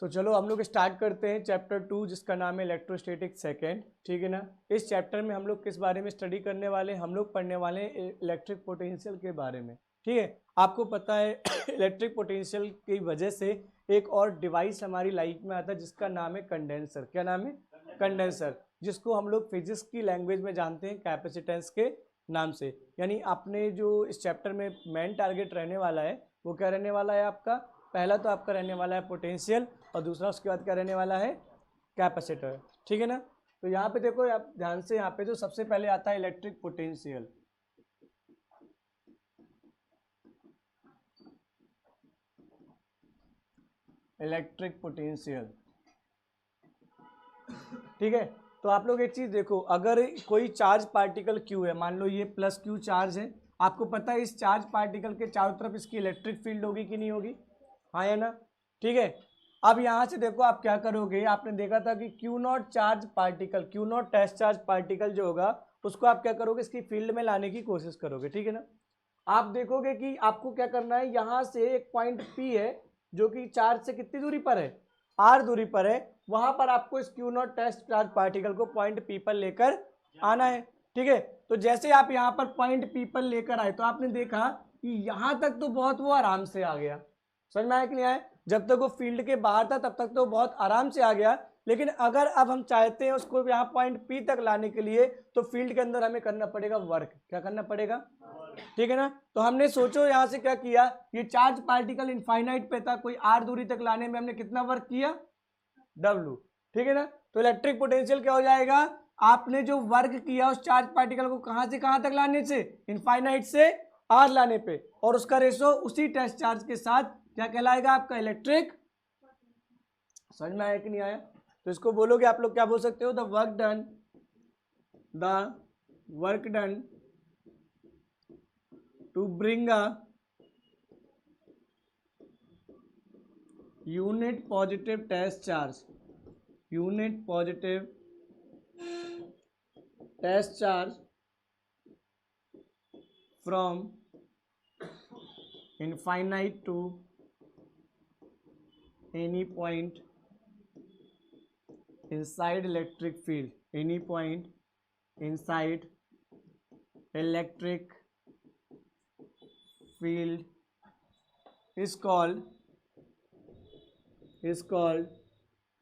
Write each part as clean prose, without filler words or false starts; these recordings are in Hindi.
तो चलो हम लोग स्टार्ट करते हैं चैप्टर 2 जिसका नाम है इलेक्ट्रोस्टैटिक सेकेंड, ठीक है ना। इस चैप्टर में हम लोग किस बारे में स्टडी करने वाले हैं, हम लोग पढ़ने वाले हैं इलेक्ट्रिक पोटेंशियल के बारे में, ठीक है। आपको पता है इलेक्ट्रिक पोटेंशियल की वजह से एक और डिवाइस हमारी लाइफ में आता है जिसका नाम है कंडेंसर। क्या नाम है? कंडेंसर, जिसको हम लोग फिजिक्स की लैंग्वेज में जानते हैं कैपेसिटेंस के नाम से। यानी आपने जो इस चैप्टर में मेन टारगेट रहने वाला है वो क्या रहने वाला है आपका? पहला तो आपका रहने वाला है पोटेंशियल और दूसरा उसके बाद क्या रहने वाला है? कैपेसिटर, ठीक है ना। तो यहाँ पे देखो आप ध्यान से, यहाँ पे जो सबसे पहले आता है इलेक्ट्रिक पोटेंशियल। इलेक्ट्रिक पोटेंशियल, ठीक है। तो आप लोग एक चीज देखो, अगर कोई चार्ज पार्टिकल Q है, मान लो ये प्लस Q चार्ज है, आपको पता है इस चार्ज पार्टिकल के चारों तरफ इसकी इलेक्ट्रिक फील्ड होगी कि नहीं होगी? हाँ या ना? ठीक है। अब यहाँ से देखो आप क्या करोगे, आपने देखा था कि Q0 charge particle, Q0 test charge particle जो होगा उसको आप क्या करोगे? इसकी फील्ड में लाने की कोशिश करोगे, ठीक है ना। आप देखोगे कि आपको क्या करना है, यहाँ से एक पॉइंट P है जो कि चार्ज से कितनी दूरी पर है? R दूरी पर है। वहां पर आपको इस Q0 टेस्ट चार्ज पार्टिकल को पॉइंट P पर लेकर आना है, ठीक है। तो जैसे आप यहाँ पर पॉइंट P पर लेकर आए तो आपने देखा कि यहाँ तक तो बहुत वो आराम से आ गया, समझ में आया कि नहीं आया? जब तक वो फील्ड के बाहर था तब तक तो बहुत आराम से आ गया, लेकिन अगर अब हम चाहते हैं उसको यहाँ पॉइंट P तक लाने के लिए तो फील्ड के अंदर हमें करना पड़ेगा वर्क। क्या करना पड़ेगा? ठीक है ना। तो हमने सोचो यहाँ से क्या किया, ये चार्ज पार्टिकल इनफाइनाइट पे था, कोई R दूरी तक लाने में हमने कितना वर्क किया? W, ठीक है ना। तो इलेक्ट्रिक पोटेंशियल क्या हो जाएगा? आपने जो वर्क किया उस चार्ज पार्टिकल को कहां से कहां तक लाने से? इनफाइनाइट से R लाने पे, और उसका रेशो उसी टेस्ट चार्ज के साथ क्या कहलाएगा? आपका इलेक्ट्रिक। समझ में आया कि नहीं आया? तो इसको बोलोगे आप लोग क्या बोल सकते हो? The work done to bring a unit positive test charge from infinite to any point inside electric field, any point inside electric field is called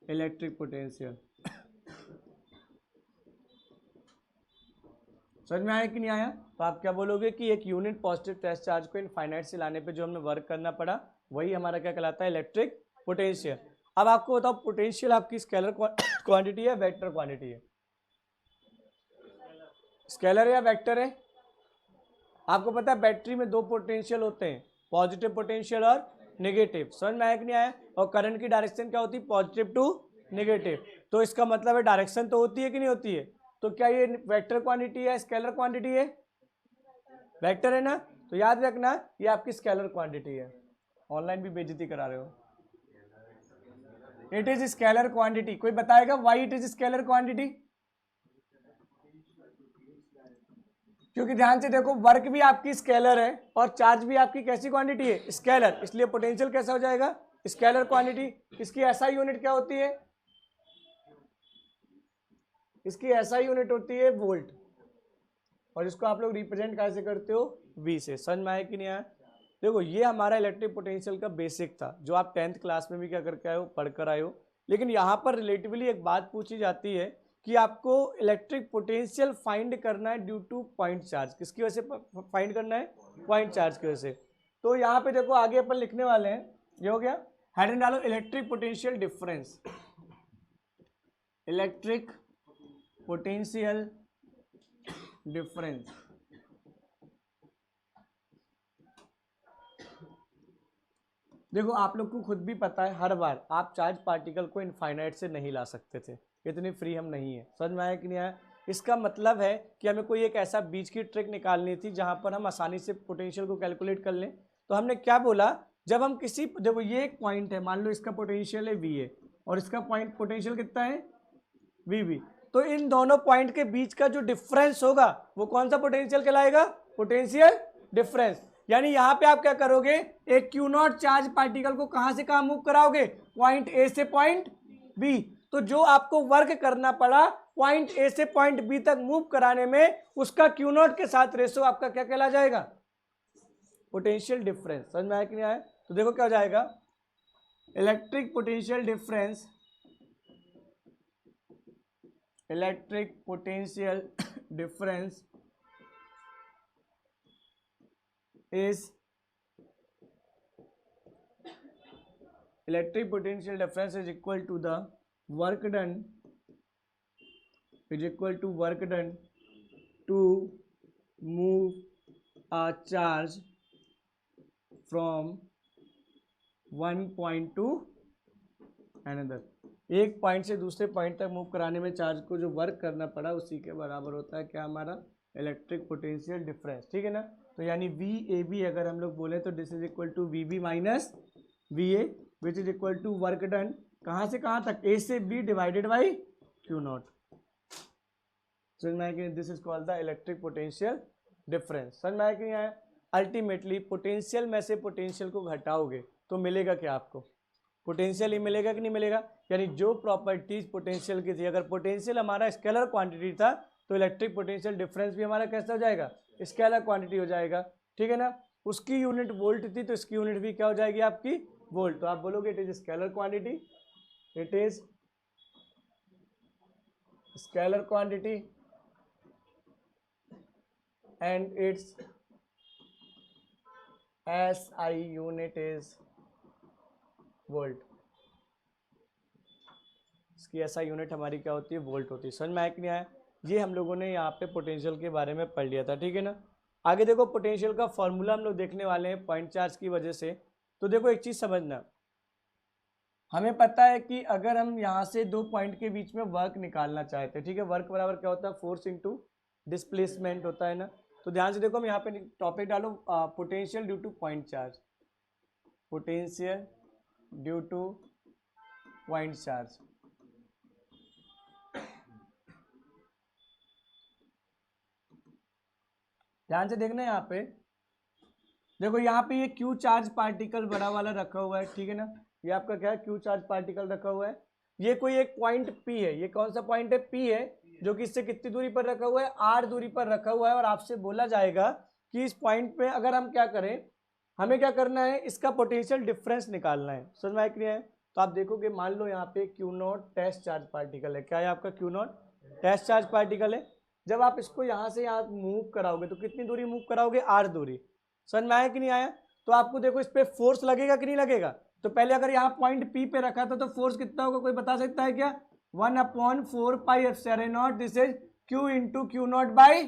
electric potential। समझ में आया कि नहीं आया? तो आप क्या बोलोगे कि एक यूनिट पॉजिटिव टेस्ट चार्ज को इनफाइनाइट से लाने पे जो हमें वर्क करना पड़ा वही हमारा क्या कहलाता है? Electric potential. अब आपको बताओ पोटेंशियल आपकी स्केलर क्वांटिटी है वेक्टर क्वांटिटी है? स्केलर या वेक्टर है? आपको पता है बैटरी में दो पोटेंशियल होते हैं, पॉजिटिव पोटेंशियल और नेगेटिव। समझ में आया कि नहीं आया? और करंट की डायरेक्शन क्या होती है? Positive to negative. तो इसका मतलब है डायरेक्शन तो होती है कि नहीं होती है? तो क्या ये वेक्टर क्वांटिटी है, स्केलर क्वांटिटी है? वेक्टर है ना। तो याद रखना ये आपकी स्केलर क्वांटिटी है। ऑनलाइन भी बेइज्जती करा रहे हो। It is scalar quantity. कोई बताएगा why it is scalar quantity? क्योंकि ध्यान से देखो वर्क भी आपकी स्केलर है और चार्ज भी आपकी कैसी क्वांटिटी है? स्केलर। इसलिए पोटेंशियल कैसा हो जाएगा? Scalar quantity. इसकी एसआई यूनिट क्या होती है? इसकी एसआई यूनिट होती है वोल्ट, और इसको आप लोग रिप्रेजेंट कैसे करते हो? V से। समझ में आया कि नहीं आया? देखो ये हमारा इलेक्ट्रिक पोटेंशियल का बेसिक था जो आप 10th क्लास में भी क्या करके आए हो? पढ़कर आए हो। लेकिन यहाँ पर रिलेटिवली एक बात पूछी जाती है कि आपको इलेक्ट्रिक पोटेंशियल फाइंड करना है ड्यू टू पॉइंट चार्ज। किसकी वजह से फाइंड करना है? पॉइंट चार्ज की वजह से। तो यहाँ पे देखो आगे अपन लिखने वाले हैं, ये हो गया हेडिंग डालो electric potential difference. Electric potential difference. देखो आप लोग को खुद भी पता है हर बार आप चार्ज पार्टिकल को इनफाइनाइट से नहीं ला सकते थे, इतनी फ्री हम नहीं है। समझ में आया कि नहीं आया? इसका मतलब है कि हमें कोई एक ऐसा बीच की ट्रिक निकालनी थी जहां पर हम आसानी से पोटेंशियल को कैलकुलेट कर लें। तो हमने क्या बोला, जब हम किसी, जब ये एक पॉइंट है, मान लो इसका पोटेंशियल है VA और इसका पॉइंट पोटेंशियल कितना है? VB। तो इन दोनों पॉइंट के बीच का जो डिफरेंस होगा वो कौन सा पोटेंशियल कहलाएगा? Potential difference. यानी यहाँ पे आप क्या करोगे, एक क्यू नॉट चार्ज पार्टिकल को कहाँ से कहाँ मूव कराओगे, पॉइंट ए से पॉइंट बी। तो जो आपको वर्क करना पड़ा पॉइंट ए से पॉइंट बी तक मूव कराने में, उसका क्यू नॉट के साथ रेशो आपका क्या कहला जाएगा, पोटेंशियल डिफरेंस। समझ में आया कि नहीं आया? तो देखो क्या हो जाएगा, electric potential difference, electric potential difference is electric potential difference is equal to the work done, is equal to work done to move a charge from one point to another। एक पॉइंट से दूसरे पॉइंट तक मूव कराने में चार्ज को जो वर्क करना पड़ा उसी के बराबर होता है क्या, हमारा इलेक्ट्रिक पोटेंशियल डिफरेंस। ठीक है ना? तो यानी वी ए बी अगर हम लोग बोले तो this is equal to V B minus V A, which is equal to work done कहाँ से कहाँ तक, ए से B divided by Q not. समझ में आया कि this is called the electric potential difference. समझ में आया कि नहीं आया? अल्टीमेटली पोटेंशियल में से पोटेंशियल को घटाओगे तो मिलेगा क्या आपको, पोटेंशियल ही मिलेगा कि नहीं मिलेगा। यानी जो प्रॉपर्टीज पोटेंशियल की थी, अगर पोटेंशियल हमारा स्केलर क्वांटिटी था तो इलेक्ट्रिक पोटेंशियल डिफरेंस भी हमारा कैसा हो जाएगा, स्केलर क्वांटिटी हो जाएगा। ठीक है ना? उसकी यूनिट वोल्ट थी तो इसकी यूनिट भी क्या हो जाएगी आपकी, वोल्ट। तो आप बोलोगे it is scalar quantity, it is scalar quantity and it's SI unit is volt. इसकी SI यूनिट हमारी क्या होती है, वोल्ट होती है। समझ में आया कि नहीं आया? ये हम लोगों ने यहाँ पे पोटेंशियल के बारे में पढ़ लिया था। ठीक है ना? आगे देखो पोटेंशियल का फॉर्मूला हम लोग देखने वाले हैं पॉइंट चार्ज की वजह से। तो देखो एक चीज समझना, हमें पता है कि अगर हम यहाँ से दो पॉइंट के बीच में वर्क निकालना चाहते हैं, ठीक है, वर्क बराबर क्या होता है, फोर्स इंटू डिस्प्लेसमेंट होता है ना। तो ध्यान से देखो, हम यहाँ पे टॉपिक डालो potential due two point charge, potential due two point charge. ध्यान से देखना यहाँ पे, देखो यहाँ पे ये क्यू चार्ज पार्टिकल बड़ा वाला रखा हुआ है। ठीक है ना? ये आपका क्या है, क्यू चार्ज पार्टिकल रखा हुआ है। ये कोई एक पॉइंट P है, ये कौन सा पॉइंट है, P है, जो कि इससे कितनी दूरी पर रखा हुआ है, R दूरी पर रखा हुआ है। और आपसे बोला जाएगा कि इस पॉइंट पे अगर हम क्या करें, हमें क्या करना है, इसका पोटेंशियल डिफरेंस निकालना है। समझ में आया है? तो आप देखोगे, मान लो यहाँ पे Q not test charge particle है। क्या है आपका, Q not test charge particle है। जब आप इसको यहाँ से यहाँ मूव कराओगे तो कितनी दूरी मूव कराओगे, R दूरी। समझ में आया कि नहीं आया? तो आपको देखो इस पे फोर्स लगेगा कि नहीं लगेगा। तो पहले अगर यहाँ पॉइंट P पे रखा था तो फोर्स कितना होगा, कोई बता सकता है क्या, 1/4 pi epsilon not, this is Q into Q not by.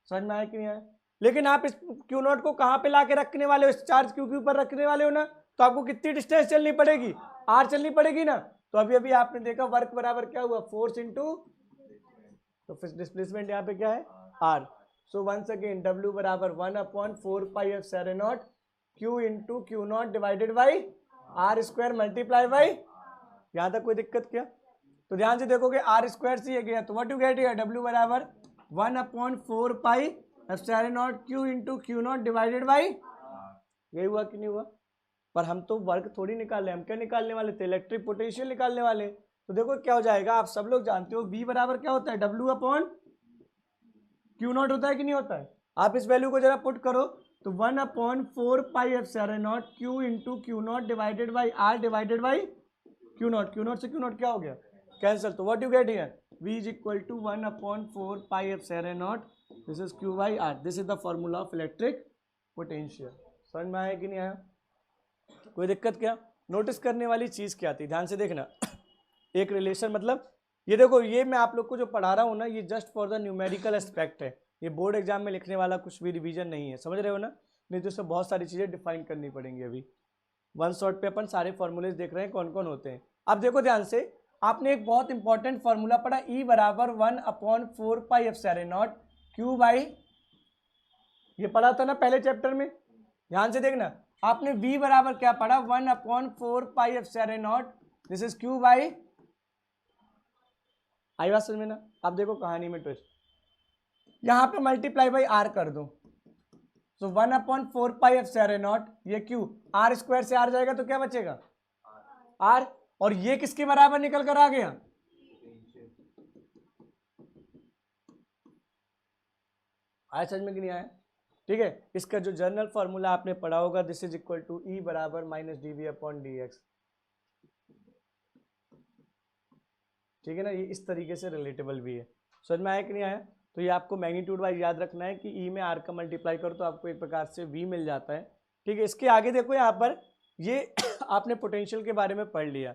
समझ में आया कि नहीं आया? लेकिन आप इस क्यू नॉट को कहाँ पे ला के रखने वाले हो, इस चार्ज क्यू के ऊपर रखने वाले हो ना, तो आपको कितनी डिस्टेंस चलनी पड़ेगी, R चलनी पड़ेगी ना। तो अभी अभी आपने देखा वर्क बराबर क्या हुआ, फोर्स इंटू, तो फिर डिस्प्लेसमेंट यहाँ पे क्या है, R। So once again W बराबर 1/4 pi epsilon not Q into Q not divided by R square multiply by. यहाँ तक कोई दिक्कत क्या? तो ध्यान से देखोगे R स्क्वायर से ये गया, तो what you get here, W बराबर 1/4 pi epsilon not Q into Q not divided by. यही हुआ कि नहीं हुआ? पर हम तो वर्क थोड़ी निकाल रहे, हम क्या निकालने वाले थे, इलेक्ट्रिक पोटेंशियल निकालने वाले। तो देखो क्या हो जाएगा, आप सब लोग जानते हो V बराबर क्या होता है, W अपॉन क्यू नॉट होता है कि नहीं होता है। आप इस वैल्यू को जरा पुट करो तो 1/4 pi epsilon not Q into Q not divided by R divided by Q not. Q not से क्यू नॉट क्या हो गया, कैंसिल। तो what you get here, V is equal to 1/4 pi epsilon not, this is Q by R। This is the formula of electric potential. समझ में आया कि नहीं आया? कोई दिक्कत क्या? नोटिस करने वाली चीज क्या थी, ध्यान से देखना। एक रिलेशन, मतलब ये देखो, ये मैं आप लोग को जो पढ़ा रहा हूँ ना, ये just for the numerical aspect है, ये बोर्ड एग्जाम में लिखने वाला कुछ भी रिवीजन नहीं है, समझ रहे हो ना। नहीं तो इसमें बहुत सारी चीजें डिफाइन करनी पड़ेंगी। अभी वन शॉट पे अपन सारे फॉर्मूलेज देख रहे हैं कौन कौन होते हैं। अब देखो ध्यान से, आपने एक बहुत इंपॉर्टेंट फॉर्मूला पढ़ा, E बराबर 1/4 pi epsilon not Q by, ये पढ़ा था ना पहले चैप्टर में। ध्यान से देखना, आपने V बराबर क्या पढ़ा, 1/4 pi epsilon not, this is Q by. आई बात समझ में ना? अब देखो कहानी में ट्विस्ट, यहां पे मल्टीप्लाई बाई R कर दो, सो 1/4πε0 ये क्यू, आर स्क्वायर से आर जाएगा तो क्या बचेगा आर, और ये किसके बराबर निकल कर आ गया, आया समझ में कि नहीं आया? ठीक है, इसका जो जनरल फॉर्मूला आपने पढ़ा होगा, दिस इज इक्वल टू ई बराबर माइनस dv/dx। ठीक है ना, ये इस तरीके से रिलेटेबल भी है। समझ में आया कि नहीं आया? तो ये आपको मैग्नीट्यूड वाइज याद रखना है कि ई में आर का मल्टीप्लाई करो तो आपको एक प्रकार से वी मिल जाता है। ठीक है, इसके आगे देखो यहाँ पर ये आपने पोटेंशियल के बारे में पढ़ लिया।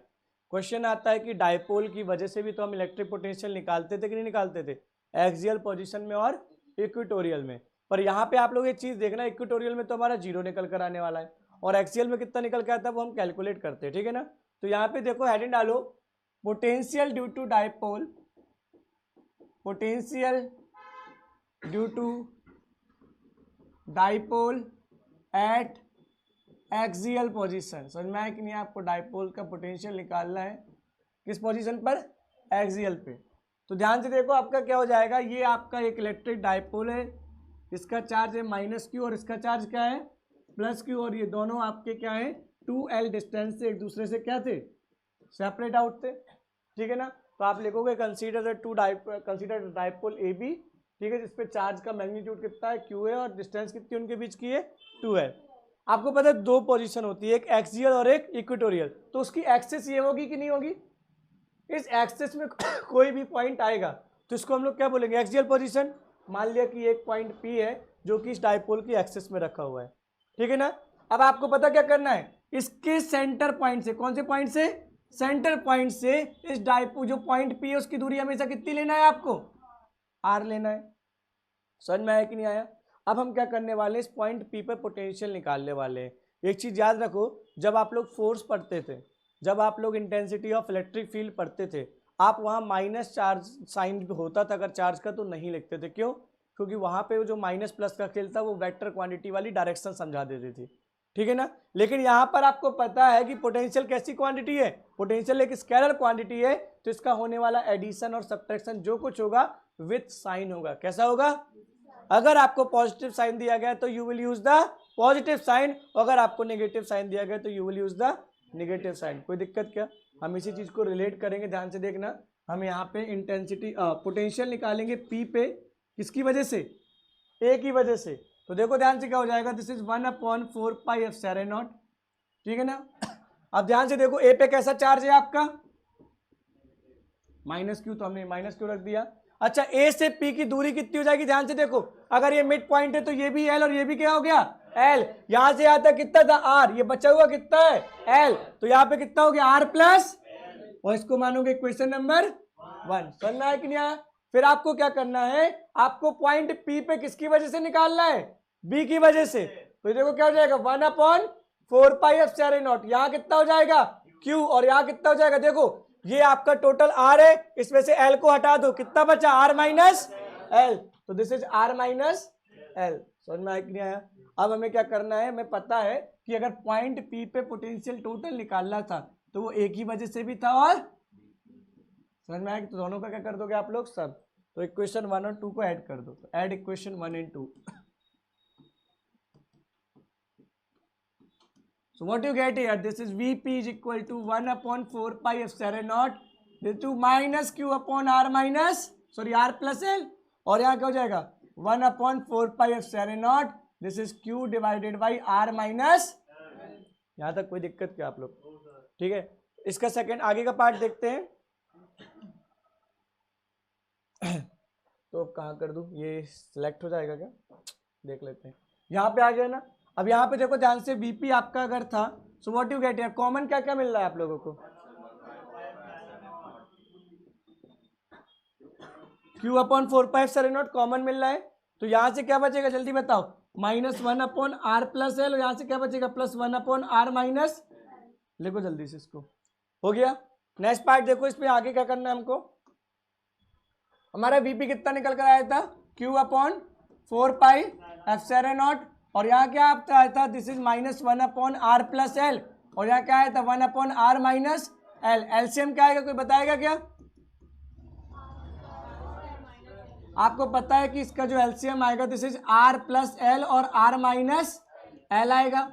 क्वेश्चन आता है कि डायपोल की वजह से भी तो हम इलेक्ट्रिक पोटेंशियल निकालते थे कि नहीं निकालते थे, एक्सियल पोजीशन में और इक्वेटोरियल में। पर यहाँ पे आप लोग एक चीज देखना, इक्वेटोरियल में तो हमारा जीरो निकल कर आने वाला है और एक्सियल में कितना निकल के आता है वो हम कैलकुलेट करते हैं। ठीक है ना, तो यहाँ पे देखो हेडिंग डालो, potential due to dipole, potential due to dipole at axial position. समझ में आया कि नहीं? आपको डायपोल का पोटेंशियल निकालना है किस पोजीशन पर, एक्सियल पे। तो ध्यान से देखो आपका क्या हो जाएगा, ये आपका एक इलेक्ट्रिक डायपोल है, इसका चार्ज है माइनस क्यू और इसका चार्ज क्या है प्लस क्यू, और ये दोनों आपके क्या है 2l डिस्टेंस से एक दूसरे से क्या थे, सेपरेट आउट थे। ठीक है ना, तो आप लिखोगे कंसीडर डायपोल ए बी, ठीक है, जिसपे चार्ज का मैग्नीट्यूड कितना है क्यू है और डिस्टेंस कितनी उनके बीच की है 2l। आपको पता है दो पोजीशन होती है, एक एक्सियल और एक इक्वेटोरियल, तो उसकी एक्सिस ये होगी कि नहीं होगी, इस एक्सिस में कोई भी पॉइंट आएगा तो इसको हम लोग क्या बोलेंगे, एक्सियल पोजीशन। मान लिया कि एक पॉइंट P है जो कि इस डायपोल की एक्सिस में रखा हुआ है। ठीक है ना, अब आपको पता क्या करना है, इसके सेंटर पॉइंट से, कौन से पॉइंट से, सेंटर पॉइंट से इस डायपोल जो पॉइंट P है उसकी दूरी हमेशा कितनी लेना है आपको, r लेना है। समझ में आया कि नहीं आया? अब हम क्या करने वाले हैं, इस पॉइंट P पर पोटेंशियल निकालने वाले हैं। एक चीज याद रखो, जब आप लोग फोर्स पढ़ते थे, जब आप लोग इंटेंसिटी ऑफ इलेक्ट्रिक फील्ड पढ़ते थे, आप वहाँ माइनस चार्ज साइन होता था अगर चार्ज का तो नहीं लिखते थे। क्यों? क्योंकि वहाँ पे जो माइनस प्लस का खेल था वो वेक्टर क्वांटिटी वाली डायरेक्शन समझा देती थी। ठीक है ना, लेकिन यहाँ पर आपको पता है कि पोटेंशियल कैसी क्वांटिटी है, पोटेंशियल एक स्केलर क्वांटिटी है, तो इसका होने वाला एडिशन और सब्ट्रैक्शन जो कुछ होगा विथ साइन होगा। कैसा होगा? अगर आपको पॉजिटिव साइन दिया गया तो you will use the positive sign, अगर आपको नेगेटिव साइन दिया गया तो you will use the negative sign. कोई दिक्कत क्या? हम इसी चीज को रिलेट करेंगे, ध्यान से देखना। हम यहाँ पे इंटेंसिटी पोटेंशियल निकालेंगे P पे, किसकी वजह से, A की वजह से। तो देखो ध्यान से क्या हो जाएगा, दिस इज 1/4πε0। ठीक है ना, अब ध्यान से देखो A पे कैसा चार्ज है आपका, माइनस क्यू, तो हमने माइनस क्यू रख दिया। अच्छा, A से P की दूरी कितनी हो जाएगी, ध्यान से देखो, अगर ये मिड पॉइंट है तो ये भी L और ये भी क्या हो गया L। यहां से आता कितना था R, ये बचा हुआ कितना है L, तो यहाँ पे कितना हो गया R प्लस, और इसको मानोगे क्वेश्चन नंबर 1। समझना है कि नहीं आया? फिर आपको क्या करना है, आपको पॉइंट P पे किसकी वजह से निकालना है, B की वजह से। तो देखो क्या हो जाएगा 1/4πε0, यहाँ कितना हो जाएगा Q और यहाँ कितना हो जाएगा, देखो ये आपका टोटल R है, इसमें से L को हटा दो, कितना बचा R माइनस L, तो this is R minus L। समझ में आया कि नहीं आया? अब हमें क्या करना है, हमें पता है कि अगर पॉइंट P पे पोटेंशियल टोटल निकालना था तो वो एक ही वजह से भी था, और समझ में आया कि तो दोनों का क्या कर दोगे आप लोग सब, तो इक्वेशन 1 और 2 को ऐड कर दो। तो add equation 1 and 2। So what you get here, this is Vp is equal to 1/4πε0 to minus q upon r minus r plus l, और यहाँ क्या हो जाएगा 1/4πε0, this is q divided by r minus. यहाँ तक कोई दिक्कत क्या आप लोग? ठीक है, इसका सेकंड आगे का पार्ट देखते हैं। तो अब कहाँ कर दूं, ये सिलेक्ट हो जाएगा क्या, देख लेते हैं। यहाँ पे आ गया ना, अब यहाँ पे देखो ध्यान से, Vp आपका अगर था, सो व्हाट यू गेट, कॉमन क्या क्या मिल रहा है आप लोगों को, Q/4πε0 कॉमन मिल रहा है, तो यहाँ से क्या बचेगा जल्दी बताओ, -1/r प्लस एल, और यहाँ से क्या बचेगा +1/r माइनस, लिखो जल्दी से इसको, हो गया। नेक्स्ट पार्ट देखो, इसमें आगे क्या करना है हमको, हमारा Vp कितना निकल कर आया था Q/4πε0, और यहाँ क्या आया था, this is -1/r plus L, और यहाँ क्या आया था 1/r माइनस एल। एलसीएम क्या आएगा, कोई बताएगा क्या, आपको पता है कि इसका जो एलसीएम आएगा this is R plus L और आर माइनस एल आएगा।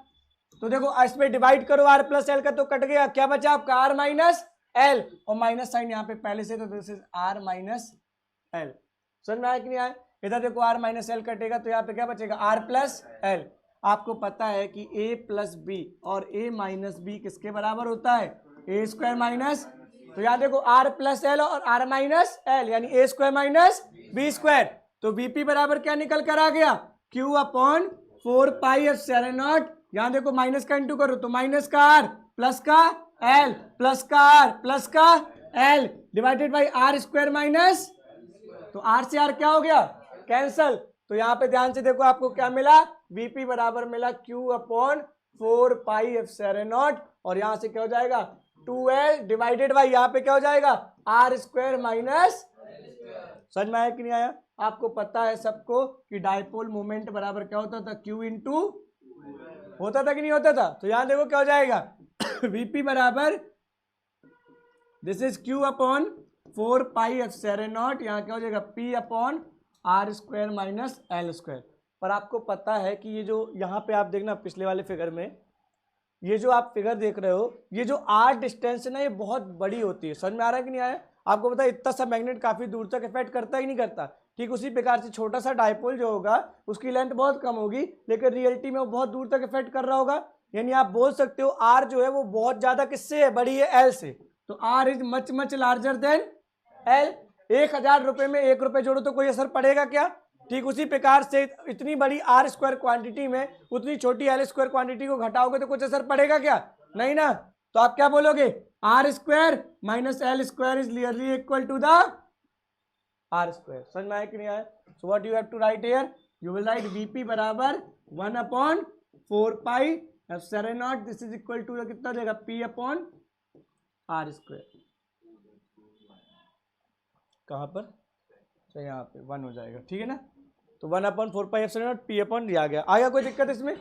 तो देखो इसमें डिवाइड करो आर प्लस एल का तो कट गया, क्या बचा आपका आर माइनस एल, और माइनस साइन यहाँ पे पहले से, तो this is R minus L. समझ में आया कि नहीं आया? इधर देखो आर माइनस एल कटेगा तो यहाँ पे क्या बचेगा आर प्लस एल। आपको पता है कि ए प्लस बी और ए माइनस बी किसके बराबर होता है? ए स्क्वायर माइनस, तो यहाँ देखो आर प्लस एल और आर माइनस एल यानी A square minus B square. तो वीपी बराबर क्या निकल कर आ गया? Q upon 4 pi epsilon not, यहाँ देखो माइनस का इंटू करो तो माइनस का आर प्लस का एल प्लस का आर प्लस का L divided by R square minus, तो आर से आर क्या हो गया? कैंसल। तो यहाँ पे ध्यान से देखो आपको क्या मिला? वीपी बराबर मिला Q upon 4 pi epsilon not, और यहाँ से क्या हो जाएगा 2l डिवाइडेड बाई यहाँ पे क्या हो जाएगा आर स्क्वायर माइनस। समझ में आया कि नहीं आया? आपको पता है सबको कि डायपोल मोमेंट बराबर क्या होता था? क्यू इंटू, होता था कि नहीं होता था? तो यहाँ देखो क्या हो जाएगा वीपी बराबर this is Q upon 4 pi epsilon not, यहाँ क्या हो जाएगा P upon R square minus L square. पर आपको पता है कि ये जो यहाँ पे आप देखना पिछले वाले फिगर में, ये जो आप फिगर देख रहे हो, ये जो आर डिस्टेंस है ना ये बहुत बड़ी होती है। समझ में आ रहा है कि नहीं आया? आपको पता है इतना सा मैग्नेट काफी दूर तक इफेक्ट करता ही नहीं करता। ठीक उसी प्रकार से छोटा सा डायपोल जो होगा उसकी लेंथ बहुत कम होगी लेकिन रियलिटी में वो बहुत दूर तक इफेक्ट कर रहा होगा। यानी आप बोल सकते हो आर जो है वो बहुत ज्यादा किससे है? बड़ी है एल से। तो R is much much larger than L. 1000 रुपए में 1 रुपए जोड़ो तो कोई असर पड़ेगा क्या? ठीक उसी प्रकार से इतनी बड़ी आर स्क्वायर क्वांटिटी में उतनी छोटी एल स्क्वायर क्वांटिटी को घटाओगे तो कुछ असर पड़ेगा क्या? नहीं ना। तो आप क्या बोलोगे? R square minus L square is nearly equal to the R square. समझ में आया कि नहीं आया? So what you have to write here, you will write VP बराबर 1 upon 4 pi epsilon not, this is equal to कितना देगा पी अपॉन आर स्क्वायर। कहाँ पर? तो यहाँ पे 1 हो जाएगा, ठीक है ना। तो 1 upon 4 pi epsilon not P upon दिया गया। आया कोई दिक्कत इसमें?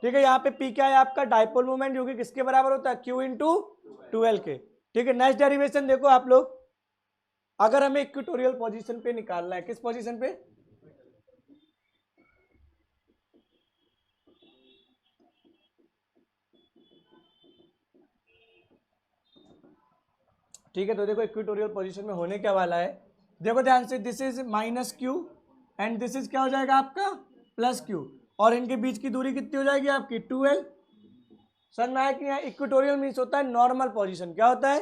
ठीक है। यहाँ पे पी क्या है आपका? डायपोल मोमेंट जो कि किसके बराबर होता है? क्यू इंटू 2l के। ठीक है। नेक्स्ट डेरिवेशन देखो आप लोग, अगर हमें इक्वेटोरियल पोजीशन पे निकालना है, किस पोजीशन पे? ठीक है। तो देखो इक्वेटोरियल पोजीशन में होने क्या वाला है, देखो ध्यान से, this is minus Q and this is क्या हो जाएगा आपका प्लस क्यू, और इनके बीच की दूरी कितनी हो जाएगी आपकी 2l। समझ में आया कि यहाँ इक्वेटोरियल मीन्स होता है नॉर्मल पोजीशन। क्या होता है?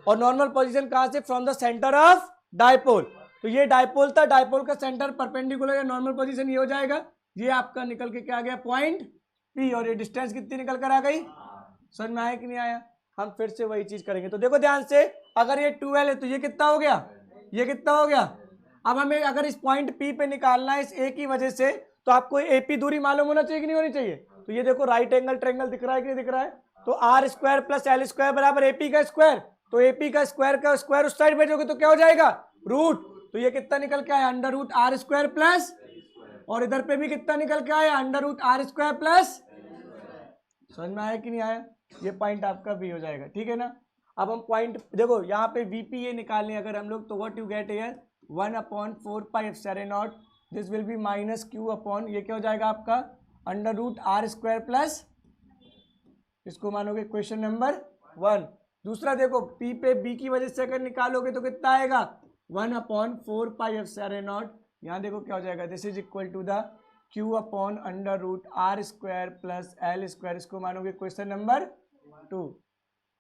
और नॉर्मल पोजीशन कहाँ से? From the centre of dipole. तो ये डायपोल था, डायपोल का सेंटर परपेंडिकुलर या नॉर्मल पोजीशन ये हो जाएगा। ये आपका निकल के क्या आ गया पॉइंट पी, और ये डिस्टेंस कितनी निकल कर आ गई? समझ में आया कि नहीं आया? हम फिर से वही चीज करेंगे। तो देखो ध्यान से, अगर ये 2l है तो ये कितना हो गया? ये कितना हो गया? अब हमें अगर इस पॉइंट P पे निकालना है इस A की वजह से, तो आपको AP दूरी मालूम होना चाहिए कि नहीं होनी चाहिए? तो ये देखो राइट एंगल ट्रायंगल दिख रहा है कि नहीं दिख रहा है? तो R square plus L square बराबर AP का स्क्वायर। तो AP का स्क्वायर उस साइड भेजोगे तो क्या हो जाएगा? रूट। तो ये कितना निकल के आया? Under root R square plus, और इधर पे भी कितना निकल के आया? Under root R square plus. समझ में आया कि नहीं आया? ये पॉइंट आपका भी हो जाएगा, ठीक है ना। अब हम पॉइंट देखो यहाँ पे वीपी ये निकालने अगर हम लोग, तो what you get here 1 upon 4 pi epsilon not, this will be minus Q upon ये क्या हो जाएगा आपका under root R square plus, इसको मानोगे क्वेश्चन नंबर 1। दूसरा देखो पी पे बी की वजह से अगर निकालोगे तो कितना आएगा 1 अपॉन 4 पाई एप्सिलॉन नॉट, यहाँ देखो क्या हो जाएगा this is equal to the Q upon under root R square plus L square, इसको मानोगे क्वेश्चन नंबर 2,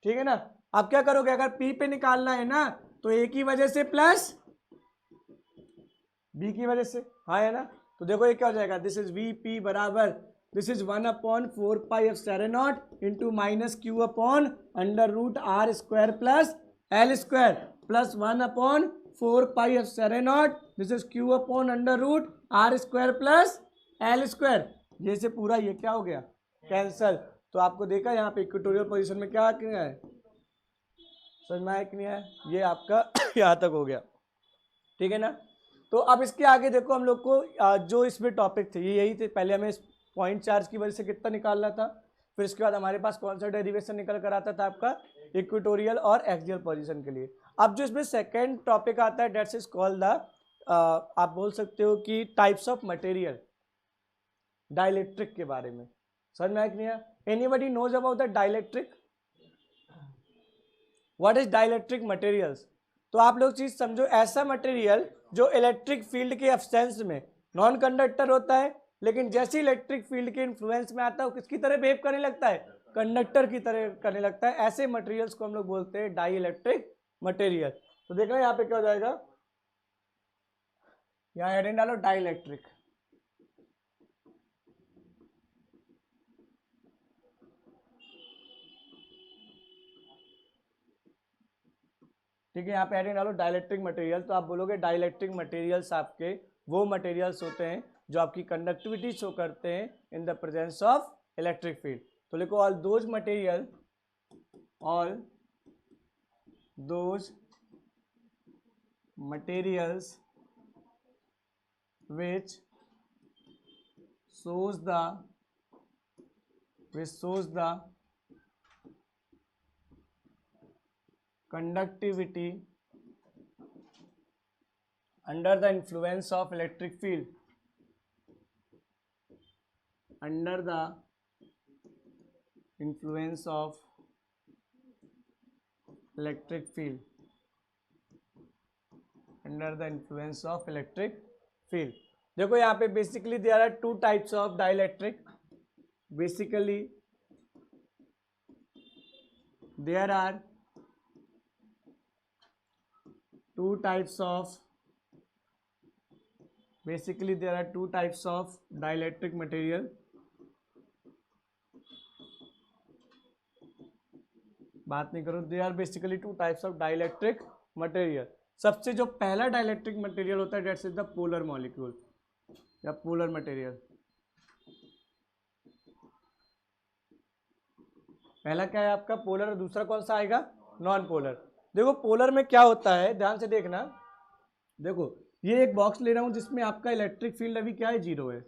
ठीक है ना। अब क्या करोगे, अगर P पे निकालना है ना तो A की वजह से प्लस B की वजह से, हाँ है ना। तो देखो ये क्या हो जाएगा, दिस इज VP बराबर this is 1 upon 4 pi epsilon not into minus Q upon under root R square plus L square plus 1 upon 4 pi epsilon not, this is Q upon under root R square plus L square. ये से पूरा ये क्या हो गया कैंसल। तो आपको देखा यहाँ पे इक्वेटोरियल पोजीशन में क्या है, समझ में आया कि नहीं आया? ये आपका यहाँ तक हो गया, ठीक है ना। तो अब इसके आगे देखो हम लोग को जो इसमें टॉपिक थे ये यही थे। पहले हमें पॉइंट चार्ज की वजह से कितना निकालना था, फिर इसके बाद हमारे पास कौन सा डेरिवेशन निकल कर आता था आपका इक्वेटोरियल और एक्सियल पोजीशन के लिए। अब जो इसमें सेकेंड टॉपिक आता है डेट्स इज कॉल्ड द आप बोल सकते हो कि टाइप्स ऑफ मटेरियल डाइलेक्ट्रिक के बारे में। समझ में आया कि नहीं आया? Anybody knows about the dielectric? What is dielectric materials? तो आप लोग चीज समझो, ऐसा मटेरियल जो इलेक्ट्रिक फील्ड के एब्सेंस में नॉन कंडक्टर होता है, लेकिन जैसे इलेक्ट्रिक फील्ड के इन्फ्लुएंस में आता है वो किसकी तरह बिहेव करने लगता है? कंडक्टर की तरह करने लगता है। ऐसे मटेरियल्स को हम लोग बोलते हैं डाई इलेक्ट्रिक मटेरियल। तो देख रहे हैं यहाँ पे क्या हो जाएगा, यहाँ हेडिंग डालो डाई इलेक्ट्रिक। ठीक है, यहाँ पे हेडिंग डालो डाइलेक्ट्रिक मटेरियल। तो आप बोलोगे डाइलेक्ट्रिक मटेरियल्स आपके वो मटेरियल्स होते हैं जो आपकी कंडक्टिविटी शो करते हैं in the presence of electric field. तो लिखो all those material, all those materials which shows the conductivity under the influence of electric field, under the influence of electric field, under the influence of electric field। देखो यहाँ पे basically there are two types of dielectric. Basically there are two types of dielectric material। बात नहीं करो, they are basically two types of dielectric material. सबसे जो पहला डाइलेक्ट्रिक मटेरियल होता है that's is the polar molecule या पोलर मटेरियल। पहला क्या है आपका? पोलर। और दूसरा कौन सा आएगा? Non polar. देखो पोलर में क्या होता है, ध्यान से देखना। देखो ये एक बॉक्स ले रहा हूं जिसमें आपका इलेक्ट्रिक फील्ड अभी क्या है? जीरो है।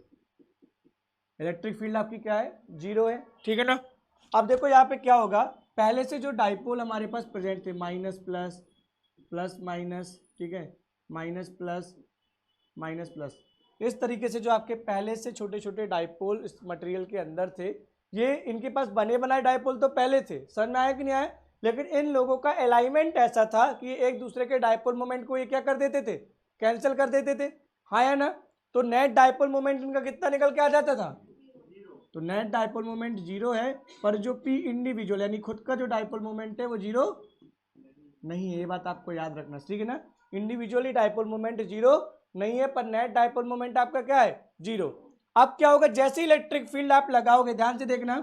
इलेक्ट्रिक फील्ड आपकी क्या है? जीरो है, ठीक है ना। अब देखो यहाँ पे क्या होगा, पहले से जो डाइपोल हमारे पास प्रेजेंट थे, माइनस प्लस प्लस माइनस, ठीक है, माइनस प्लस माइनस प्लस, इस तरीके से जो आपके पहले से छोटे छोटे डाइपोल इस मटेरियल के अंदर थे, ये इनके पास बने बनाए डाइपोल तो पहले थे, समझ में आया कि नहीं आया? लेकिन इन लोगों का अलाइनमेंट ऐसा था कि एक दूसरे के डाइपोल मोमेंट को ये क्या कर देते थे? कैंसिल कर देते थे, हाँ या ना? तो नेट डाइपोल मोमेंट इनका कितना निकल के आ जाता था? तो नेट डाइपोल मोमेंट जीरो है, पर जो पी इंडिविजुअल यानी खुद का जो डाइपोल मोमेंट है वो जीरो नहीं है। ये बात आपको याद रखना, ठीक है ना। इंडिविजुअली डाइपोल मोमेंट जीरो नहीं है, पर नेट डाइपोल मोमेंट आपका क्या है? जीरो। अब क्या होगा, जैसे इलेक्ट्रिक फील्ड आप लगाओगे, ध्यान से देखना,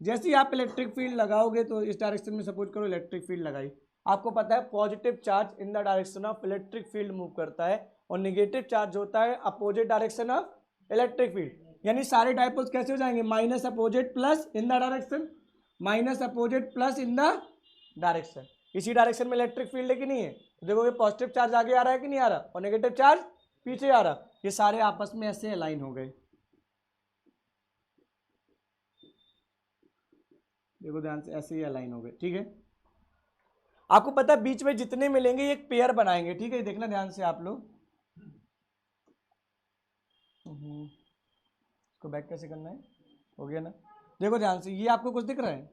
जैसे ही आप इलेक्ट्रिक फील्ड लगाओगे तो इस डायरेक्शन में सपोज करो इलेक्ट्रिक फील्ड लगाई, आपको पता है positive charge in the direction of electric field move करता है और निगेटिव चार्ज होता है opposite direction of electric field. यानी सारे डाइपोल्स कैसे हो जाएंगे? Minus opposite plus in the direction, minus opposite plus in the direction. इसी डायरेक्शन में इलेक्ट्रिक फील्ड है कि नहीं है? तो देखोगे पॉजिटिव चार्ज आगे आ रहा है कि नहीं आ रहा, और नेगेटिव चार्ज पीछे आ रहा। ये सारे आपस में ऐसे अलाइन हो गए। देखो ध्यान से, ऐसे ही अलाइन हो गए, ठीक है। आपको पता है बीच में जितने मिलेंगे ये एक पेयर बनाएंगे, ठीक है, देखना ध्यान से आप लोग। इसको बैक कैसे करना है? हो गया ना? देखो ध्यान से, ये आपको कुछ दिख रहा है?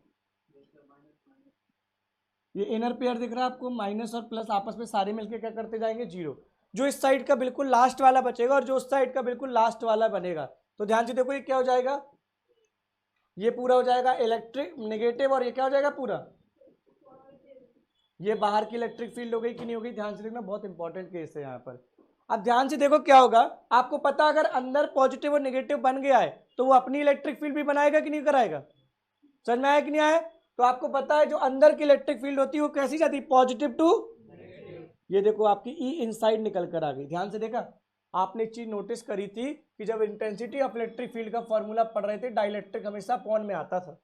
ये इनर पेयर दिख रहा है आपको, माइनस और प्लस आपस में सारे मिलके क्या करते जाएंगे? जीरो। जो इस साइड का बिल्कुल लास्ट वाला बचेगा और जो उस साइड का बिल्कुल लास्ट वाला बनेगा, तो ध्यान से देखो ये क्या हो जाएगा? ये पूरा हो जाएगा इलेक्ट्रिक नेगेटिव, और ये क्या हो जाएगा? पूरा ये बाहर की इलेक्ट्रिक फील्ड हो गई कि नहीं हो गई? ध्यान से देखना, बहुत इंपॉर्टेंट केस है यहाँ पर। अब ध्यान से देखो क्या होगा, आपको पता अगर अंदर पॉजिटिव और नेगेटिव बन गया है तो वो अपनी इलेक्ट्रिक फील्ड भी बनाएगा कि नहीं कराएगा? समझ में आया कि नहीं आया? तो आपको पता है जो अंदर की इलेक्ट्रिक फील्ड होती है वो कैसी जाती है? पॉजिटिव टू, ये देखो आपकी ई इनसाइड निकल कर आ गई। ध्यान से देखा, आपने एक चीज नोटिस करी थी कि जब इंटेंसिटी ऑफ इलेक्ट्रिक फील्ड का फॉर्मूला पढ़ रहे थे, डाइलेक्ट्रिक हमेशा पॉन में आता था।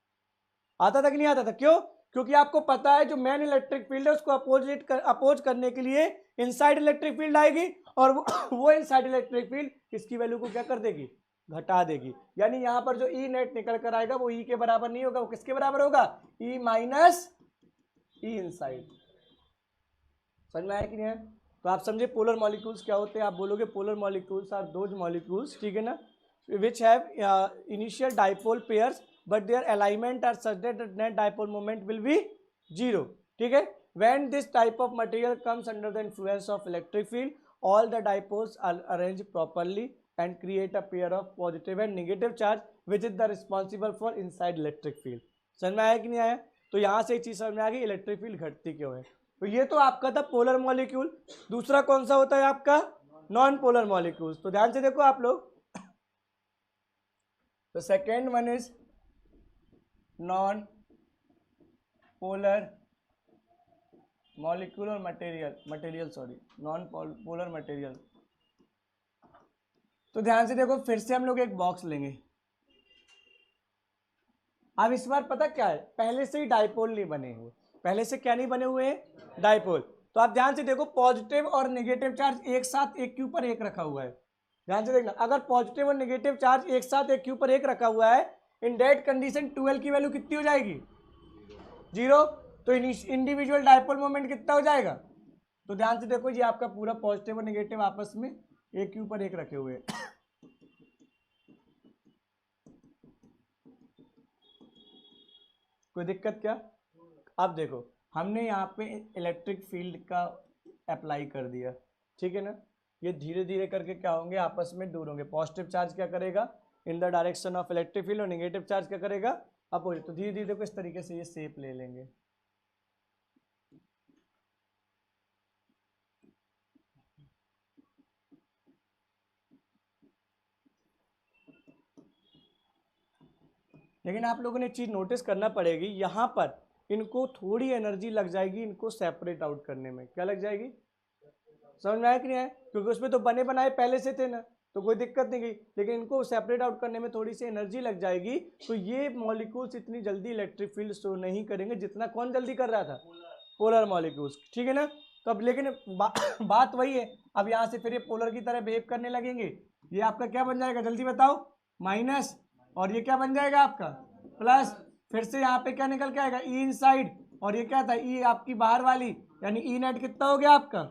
आता था कि नहीं आता था? क्यों? क्योंकि आपको पता है जो मेन इलेक्ट्रिक फील्ड है उसको अपोज करने के लिए इनसाइड इलेक्ट्रिक फील्ड आएगी, और वो इनसाइड इलेक्ट्रिक फील्ड इसकी वैल्यू को क्या कर देगी? घटा देगी। यानी यहां पर जो ई नेट निकल कर आएगा वो ई के बराबर नहीं होगा, वो किसके बराबर होगा? ई माइनस ई इनसाइड। समझ में आया कि नहीं है? तो आप समझे पोलर मॉलिक्यूल्स क्या होते हैं, आप बोलोगे polar molecules are those molecules, ठीक है ना, which have initial dipole pairs but their alignment are such that the net dipole moment will be zero, ठीक है। When this type of material comes under the influence of electric field all the dipoles are arranged properly and create a pair of positive and negative charge which is the responsible for inside electric field। समझ में आया कि नहीं आया? तो यहाँ से एक चीज समझ में आ गई इलेक्ट्रिक फील्ड घटती क्यों है। तो ये तो आपका था पोलर मॉलिक्यूल। दूसरा कौन सा होता है आपका? Non polar molecules. तो ध्यान से देखो आप लोग, तो second one is non polar molecule और material sorry non polar material. तो ध्यान से देखो, फिर से हम लोग एक बॉक्स लेंगे। अब इस बार पता क्या है, पहले से ही डाइपोल नहीं बने हुए, पहले से क्या नहीं बने हुए हैं? डाइपोल। तो आप ध्यान से देखो, पॉजिटिव और नेगेटिव चार्ज एक साथ एक के ऊपर एक रखा हुआ है। ध्यान से देखना, अगर पॉजिटिव और नेगेटिव चार्ज एक साथ एक के ऊपर एक रखा हुआ है, इन दैट कंडीशन 12 की वैल्यू कितनी हो जाएगी? 0। तो इंडिविजुअल डाइपोल मोमेंट कितना हो जाएगा? तो ध्यान से देखो, ये आपका पूरा पॉजिटिव और नेगेटिव आपस में एक के ऊपर एक रखे हुए हैं। कोई दिक्कत क्या? अब देखो, हमने यहाँ पे इलेक्ट्रिक फील्ड का अप्लाई कर दिया, ठीक है ना। ये धीरे धीरे करके क्या होंगे? आपस में दूर होंगे। पॉजिटिव चार्ज क्या करेगा? In the direction of electric field, और नेगेटिव चार्ज क्या करेगा? अपोजिट। तो धीरे धीरे देखो इस तरीके से ये शेप ले लेंगे। लेकिन आप लोगों ने चीज नोटिस करना पड़ेगी, यहाँ पर इनको थोड़ी एनर्जी लग जाएगी इनको सेपरेट आउट करने में। क्या लग जाएगी? समझ में आया कि नहीं आया? क्योंकि उसमें तो बने बनाए पहले से थे ना, तो कोई दिक्कत नहीं गई। लेकिन इनको सेपरेट आउट करने में थोड़ी सी एनर्जी लग जाएगी, तो ये मॉलिक्यूल्स इतनी जल्दी इलेक्ट्रिक फील्ड स्टोर नहीं करेंगे जितना कौन जल्दी कर रहा था? पोलर मॉलिक्यूल्स, ठीक है ना। तो अब लेकिन बात वही है, अब यहाँ से फिर ये पोलर की तरह बिहेव करने लगेंगे। ये आपका क्या बन जाएगा जल्दी बताओ? माइनस। और ये क्या बन जाएगा आपका? प्लस। फिर से यहाँ पे क्या निकल के आएगा? ई इनसाइड। और ये क्या था? ई आपकी बाहर वाली, यानी ई नेट कितना हो गया आपका?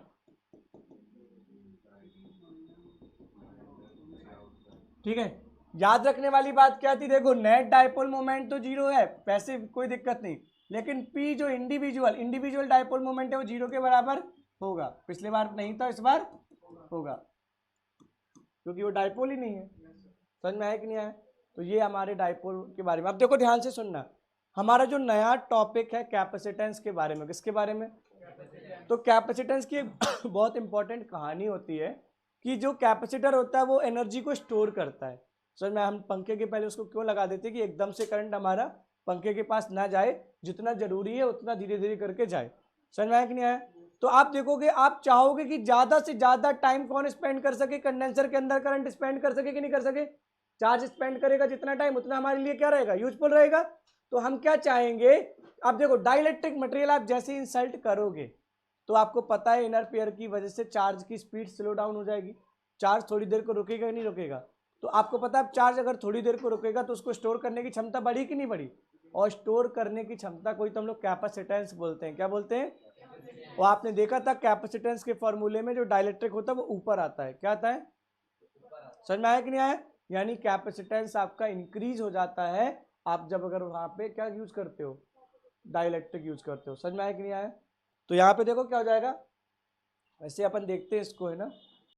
ठीक है। याद रखने वाली बात क्या थी? देखो, नेट डाइपोल मोमेंट तो 0 है, वैसे कोई दिक्कत नहीं, लेकिन पी जो इंडिविजुअल डाइपोल मोमेंट है वो 0 के बराबर होगा। पिछले बार नहीं था, इस बार होगा, क्योंकि वो डाइपोल ही नहीं है। समझ में आया कि नहीं आया? तो ये हमारे डाइपोल के बारे में। अब देखो ध्यान से सुनना, हमारा जो नया टॉपिक है कैपेसिटेंस के बारे में। किसके बारे में? तो कैपेसिटेंस की एक बहुत इंपॉर्टेंट कहानी होती है कि जो कैपेसिटर होता है वो एनर्जी को स्टोर करता है। समझ में? हम पंखे के पहले उसको क्यों लगा देते हैं कि एकदम से करंट हमारा पंखे के पास ना जाए, जितना जरूरी है उतना धीरे धीरे करके जाए। समझ में आया कि नहीं आया? तो आप देखोगे, आप चाहोगे कि ज्यादा से ज्यादा टाइम कौन स्पेंड कर सके? कंडेंसर के अंदर करंट स्पेंड कर सके कि नहीं कर सके? चार्ज स्पेंड करेगा जितना टाइम, उतना हमारे लिए क्या रहेगा? यूजफुल रहेगा। तो हम क्या चाहेंगे? अब देखो, डाइलेक्ट्रिक मटेरियल आप जैसे इंसल्ट करोगे तो आपको पता है इनर पेयर की वजह से चार्ज की स्पीड स्लो डाउन हो जाएगी। चार्ज थोड़ी देर को रुकेगा कि नहीं रुकेगा? तो आपको पता है चार्ज अगर थोड़ी देर को रुकेगा तो उसको स्टोर करने की क्षमता बढ़ी कि नहीं बढ़ी? और स्टोर करने की क्षमता कोई तो हम लोग कैपेसिटेंस बोलते हैं। क्या बोलते हैं? और आपने देखा था कैपेसिटेंस के फॉर्मूले में जो डाइलेक्ट्रिक होता है वो ऊपर आता है। क्या आता है? समझ में आया कि नहीं आया? यानी कैपेसिटेंस आपका इंक्रीज हो जाता है आप जब अगर वहां पे क्या यूज करते हो? डाइलेक्ट्रिक यूज करते हो। समझ में आया कि नहीं आया? तो यहाँ पे देखो क्या हो जाएगा, वैसे अपन देखते हैं इसको, है ना।